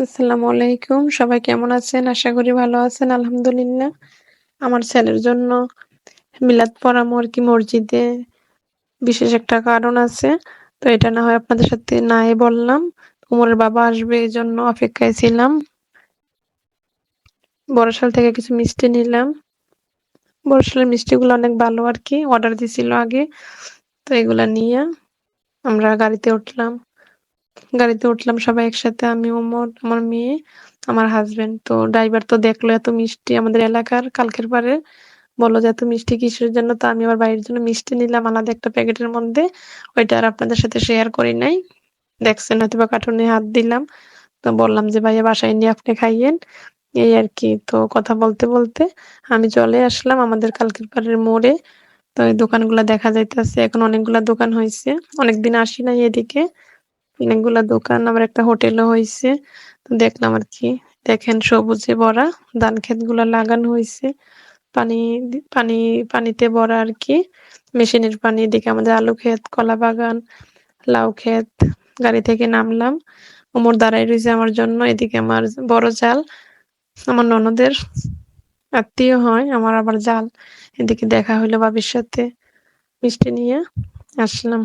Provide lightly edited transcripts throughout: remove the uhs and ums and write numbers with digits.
আসসালামু আলাইকুম। সবাই কেমন আছেন? আশা করি ভালো আছেন। আলহামদুলিল্লাহ। আমার ছেলের জন্য মিলাদ পড়ামো আরকি মসজিদে। বিশেষ একটা কারণ আছে। তো এটা না হয় আপনাদের সাথে নাই বললাম। ওমরের বাবা আসবে এজন্য অপেক্ষায় ছিলাম। বরিশাল থেকে কিছু মিষ্টি নিলাম। বরিশালের মিষ্টিগুলো অনেক ভালো আরকি। অর্ডার দিছিল আগে। তো এগুলা নিয়া আমরা গাড়িতে উঠলাম সবাই একসাথে। আমি, ওমর, আমার মেয়ে, আমার হাসব্যান্ড। তো ড্রাইভার তো দেখলো এত মিষ্টি আমাদের এলাকার কালকের পাড়ে। বলল যে, "এত মিষ্টি কিসের জন্য?" তো আমি আমার ভাইয়ের জন্য মিষ্টি নিলাম আলাদা একটা প্যাকেটের মধ্যে। ওইটা আর আপনাদের সাথে শেয়ার করি নাই। দেখছেন হয়তোবা কার্টুনে হাত দিলাম। তো বললাম যে, "ভাইয়া বাসায় নিয়ে আপনি খাইয়েন।" এই আরকি। তো কথা বলতে আমি চলে আসলাম আমাদের কালকের পাড়ের মোড়ে। তো এই দোকানগুলা দেখা যাইতেছে। এখন অনেকগুলা দোকান হইছে। অনেকদিন আসি নাই এদিকে। অনেকগুলা দোকান আবার একটা হোটেলও হইছে। তো দেখলাম আরকি। দেখেন সবুজে ভরা ধান ক্ষেতগুলা লাগানো হইছে। পানি পানি পানিতে ভরা আরকি। মেশিনের পানি। এদিকে আমাদের আলু ক্ষেত, কলা বাগান, লাউ ক্ষেত। গাড়ি থেকে নামলাম। ওমর দাঁড়ায় রইছে আমার জন্য। এদিকে আমার বড় জাল, আমার ননদের আত্মীয় হয়, আমার আবার জাল। এদিকে দেখা হইলো ভাবির সাথে। মিষ্টি নিয়ে আসলাম।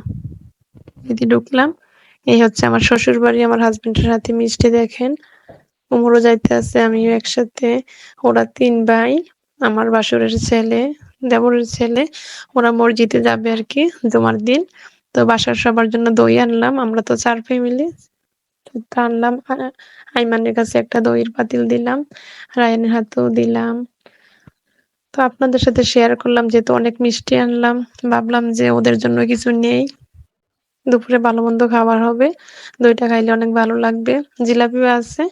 ঢুকলাম। এই হচ্ছে আমার শ্বশুরবাড়ি। আমার হাসব্যান্ডের হাতে মিষ্টি দেখেন। ওমরও যাইতে আছে, আমিও একসাথে। ওরা ৩ ভাই, আমার ভাসুরের ছেলে, দেবরের ছেলে। ওরা মসজিদে যাবে আরকি জুমার দিন। তো বাসার সবার জন্য দই আনলাম। আমরা তো ৪ ফ্যামিলি। তো আনলাম। আইমানের কাছে একটা দইয়ের পাতিল দিলাম। রায়ানের হাতেও দিলাম। তো আপনাদের সাথে শেয়ার করলাম যেহেতু অনেক মিষ্টি আনলাম। ভাবলাম যে ওদের জন্য কিছু নেই। দুপুরে ভালো-মন্দ খাবার হবে। দইটা খাইলে অনেক ভালো লাগবে। জিলাপিও আছে,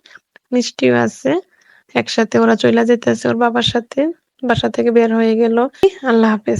মিষ্টিও আছে। একসাথে ওরা চইলা যাইতেছে ওর বাবার সাথে। বাসা থেকে বের হয়ে গেল। আল্লাহ হাফেজ।